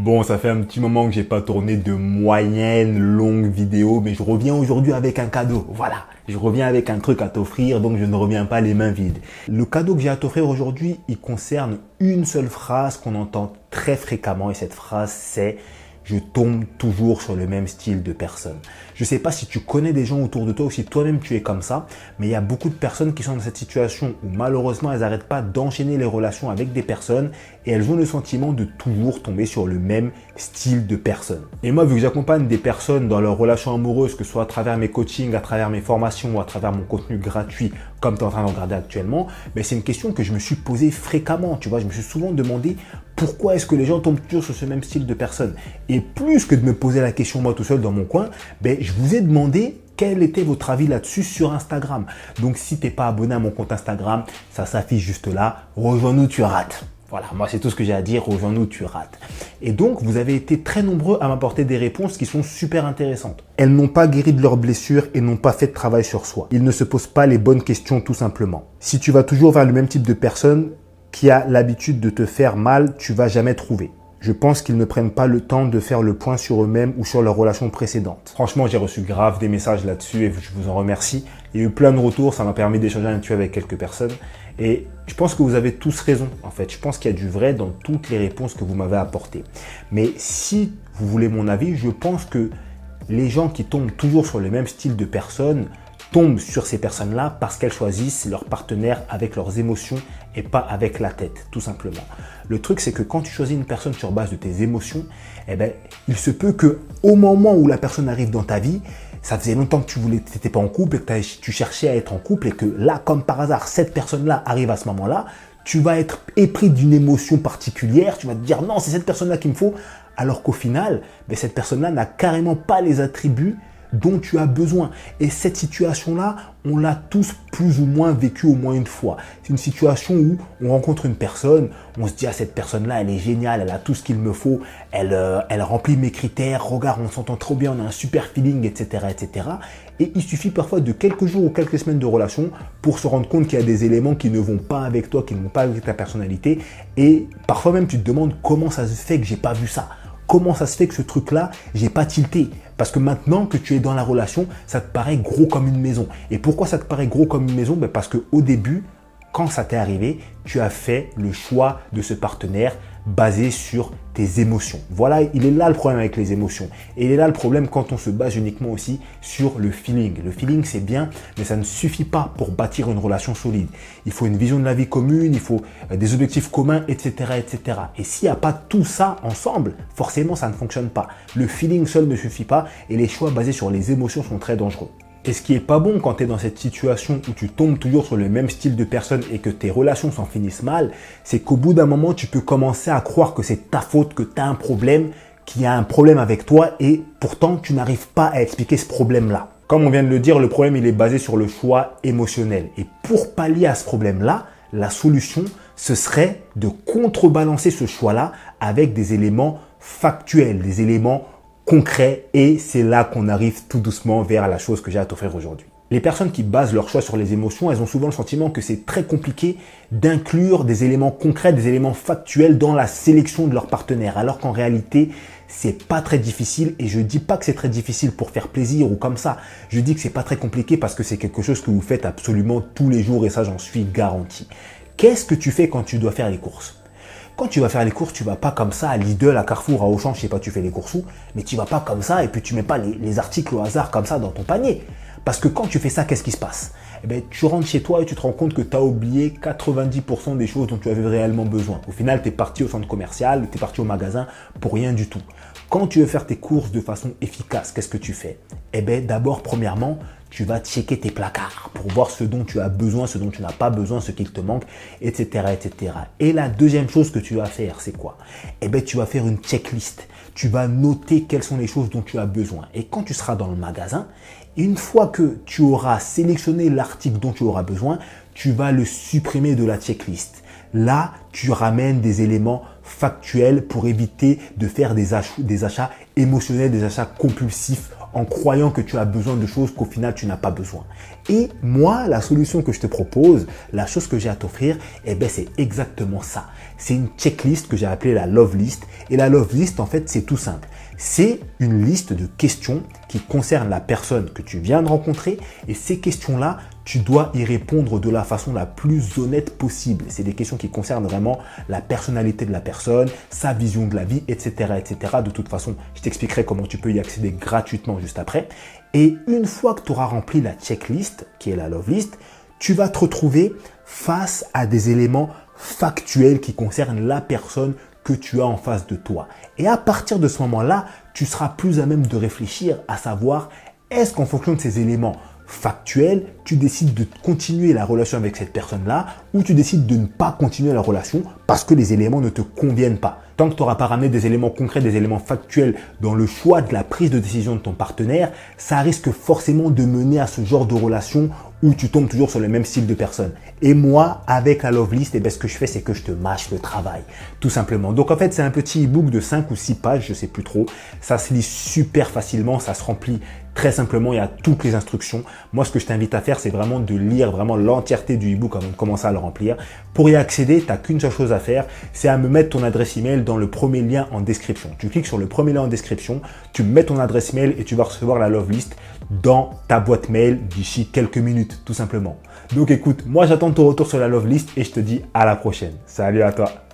Bon, ça fait un petit moment que j'ai pas tourné de moyenne longue vidéo, mais je reviens aujourd'hui avec un cadeau. Voilà, je reviens avec un truc à t'offrir, donc je ne reviens pas les mains vides. Le cadeau que j'ai à t'offrir aujourd'hui, il concerne une seule phrase qu'on entend très fréquemment et cette phrase c'est « Je tombe toujours sur le même style de personne ». Je ne sais pas si tu connais des gens autour de toi ou si toi-même tu es comme ça, mais il y a beaucoup de personnes qui sont dans cette situation où malheureusement elles n'arrêtent pas d'enchaîner les relations avec des personnes et elles ont le sentiment de toujours tomber sur le même style de personne. Et moi, vu que j'accompagne des personnes dans leurs relations amoureuses, que ce soit à travers mes coachings, à travers mes formations ou à travers mon contenu gratuit, comme tu es en train de regarder actuellement, mais c'est une question que je me suis posée fréquemment. Tu vois, je me suis souvent demandé pourquoi est-ce que les gens tombent toujours sur ce même style de personne. Et plus que de me poser la question moi tout seul dans mon coin, je vous ai demandé quel était votre avis là-dessus sur Instagram. Donc si tu n'es pas abonné à mon compte Instagram, ça s'affiche juste là. Rejoins-nous, tu rates. Voilà, moi c'est tout ce que j'ai à dire, rejoins-nous, tu rates. Et donc, vous avez été très nombreux à m'apporter des réponses qui sont super intéressantes. Elles n'ont pas guéri de leurs blessures et n'ont pas fait de travail sur soi. Ils ne se posent pas les bonnes questions tout simplement. Si tu vas toujours vers le même type de personne qui a l'habitude de te faire mal, tu vas jamais trouver. Je pense qu'ils ne prennent pas le temps de faire le point sur eux-mêmes ou sur leurs relations précédentes. Franchement, j'ai reçu grave des messages là-dessus et je vous en remercie. Il y a eu plein de retours, ça m'a permis d'échanger là-dessus avec quelques personnes. Et je pense que vous avez tous raison, en fait. Je pense qu'il y a du vrai dans toutes les réponses que vous m'avez apportées. Mais si vous voulez mon avis, je pense que les gens qui tombent toujours sur le même style de personnes tombent sur ces personnes-là parce qu'elles choisissent leur partenaire avec leurs émotions et pas avec la tête, tout simplement. Le truc, c'est que quand tu choisis une personne sur base de tes émotions, il se peut que au moment où la personne arrive dans ta vie, ça faisait longtemps que tu n'étais pas en couple et que tu cherchais à être en couple et que là, comme par hasard, cette personne-là arrive à ce moment-là, tu vas être épris d'une émotion particulière, tu vas te dire non, c'est cette personne-là qu'il me faut, alors qu'au final, cette personne-là n'a carrément pas les attributs dont tu as besoin. Et cette situation-là, on l'a tous plus ou moins vécu au moins une fois. C'est une situation où on rencontre une personne, on se dit, ah, cette personne-là, elle est géniale, elle a tout ce qu'il me faut, elle remplit mes critères, regarde, on s'entend trop bien, on a un super feeling, etc., etc. Et il suffit parfois de quelques jours ou quelques semaines de relation pour se rendre compte qu'il y a des éléments qui ne vont pas avec toi, qui ne vont pas avec ta personnalité. Et parfois même, tu te demandes comment ça se fait que j'ai pas vu ça. Comment ça se fait que ce truc-là, j'ai pas tilté? Parce que maintenant que tu es dans la relation, ça te paraît gros comme une maison. Et pourquoi ça te paraît gros comme une maison? Parce qu'au début, quand ça t'est arrivé, tu as fait le choix de ce partenaire basé sur tes émotions. Voilà, il est là le problème avec les émotions. Et il est là le problème quand on se base uniquement aussi sur le feeling. Le feeling, c'est bien, mais ça ne suffit pas pour bâtir une relation solide. Il faut une vision de la vie commune, il faut des objectifs communs, etc., etc. Et s'il n'y a pas tout ça ensemble, forcément, ça ne fonctionne pas. Le feeling seul ne suffit pas et les choix basés sur les émotions sont très dangereux. Et ce qui est pas bon quand tu es dans cette situation où tu tombes toujours sur le même style de personne et que tes relations s'en finissent mal, c'est qu'au bout d'un moment, tu peux commencer à croire que c'est ta faute, que tu as un problème, qu'il y a un problème avec toi et pourtant tu n'arrives pas à expliquer ce problème-là. Comme on vient de le dire, le problème il est basé sur le choix émotionnel. Et pour pallier à ce problème-là, la solution, ce serait de contrebalancer ce choix-là avec des éléments factuels, des éléments concret et c'est là qu'on arrive tout doucement vers la chose que j'ai à t'offrir aujourd'hui. Les personnes qui basent leur choix sur les émotions, elles ont souvent le sentiment que c'est très compliqué d'inclure des éléments concrets, des éléments factuels dans la sélection de leur partenaire, alors qu'en réalité, c'est pas très difficile et je dis pas que c'est très difficile pour faire plaisir ou comme ça. Je dis que c'est pas très compliqué parce que c'est quelque chose que vous faites absolument tous les jours et ça, j'en suis garanti. Qu'est-ce que tu fais quand tu dois faire les courses? Quand tu vas faire les courses, tu vas pas comme ça à Lidl, à Carrefour, à Auchan, je sais pas, tu fais les courses où, mais tu vas pas comme ça et puis tu mets pas les articles au hasard comme ça dans ton panier. Parce que quand tu fais ça, qu'est-ce qui se passe? Tu rentres chez toi et tu te rends compte que tu as oublié 90% des choses dont tu avais réellement besoin. Au final, tu es parti au centre commercial, tu es parti au magasin pour rien du tout. Quand tu veux faire tes courses de façon efficace, qu'est-ce que tu fais? D'abord, premièrement, tu vas checker tes placards pour voir ce dont tu as besoin, ce dont tu n'as pas besoin, ce qu'il te manque, etc., etc. Et la deuxième chose que tu vas faire, c'est quoi? Tu vas faire une checklist. Tu vas noter quelles sont les choses dont tu as besoin. Et quand tu seras dans le magasin, une fois que tu auras sélectionné l'article dont tu auras besoin, tu vas le supprimer de la checklist. Là, tu ramènes des éléments factuels pour éviter de faire des achats émotionnels, des achats compulsifs en croyant que tu as besoin de choses qu'au final tu n'as pas besoin. Et moi, la solution que je te propose, la chose que j'ai à t'offrir, eh ben, c'est exactement ça. C'est une checklist que j'ai appelée la Love List. Et la Love List, en fait, c'est tout simple. C'est une liste de questions qui concernent la personne que tu viens de rencontrer. Et ces questions-là, tu dois y répondre de la façon la plus honnête possible. C'est des questions qui concernent vraiment la personnalité de la personne, sa vision de la vie, etc., etc. De toute façon, je t'expliquerai comment tu peux y accéder gratuitement juste après. Et une fois que tu auras rempli la checklist, qui est la Love List, tu vas te retrouver face à des éléments factuels qui concernent la personne que tu as en face de toi. Et à partir de ce moment-là, tu seras plus à même de réfléchir à savoir, est-ce qu'en fonction de ces éléments factuels, tu décides de continuer la relation avec cette personne-là ou tu décides de ne pas continuer la relation parce que les éléments ne te conviennent pas. Tant que tu n'auras pas ramené des éléments concrets, des éléments factuels dans le choix de la prise de décision de ton partenaire, ça risque forcément de mener à ce genre de relation où tu tombes toujours sur le même style de personne. Et moi, avec la Love List, ce que je fais, c'est que je te mâche le travail, tout simplement. Donc en fait, c'est un petit e-book de 5 ou 6 pages, je sais plus trop. Ça se lit super facilement, ça se remplit très simplement, il y a toutes les instructions. Moi, ce que je t'invite à faire, c'est vraiment de lire vraiment l'entièreté du e-book avant de commencer à le remplir. Pour y accéder, tu n'as qu'une seule chose à faire, c'est à me mettre ton adresse email dans le premier lien en description. Tu cliques sur le premier lien en description, tu mets ton adresse mail et tu vas recevoir la Love List dans ta boîte mail d'ici quelques minutes, tout simplement. Donc écoute, moi j'attends ton retour sur la Love List et je te dis à la prochaine. Salut à toi.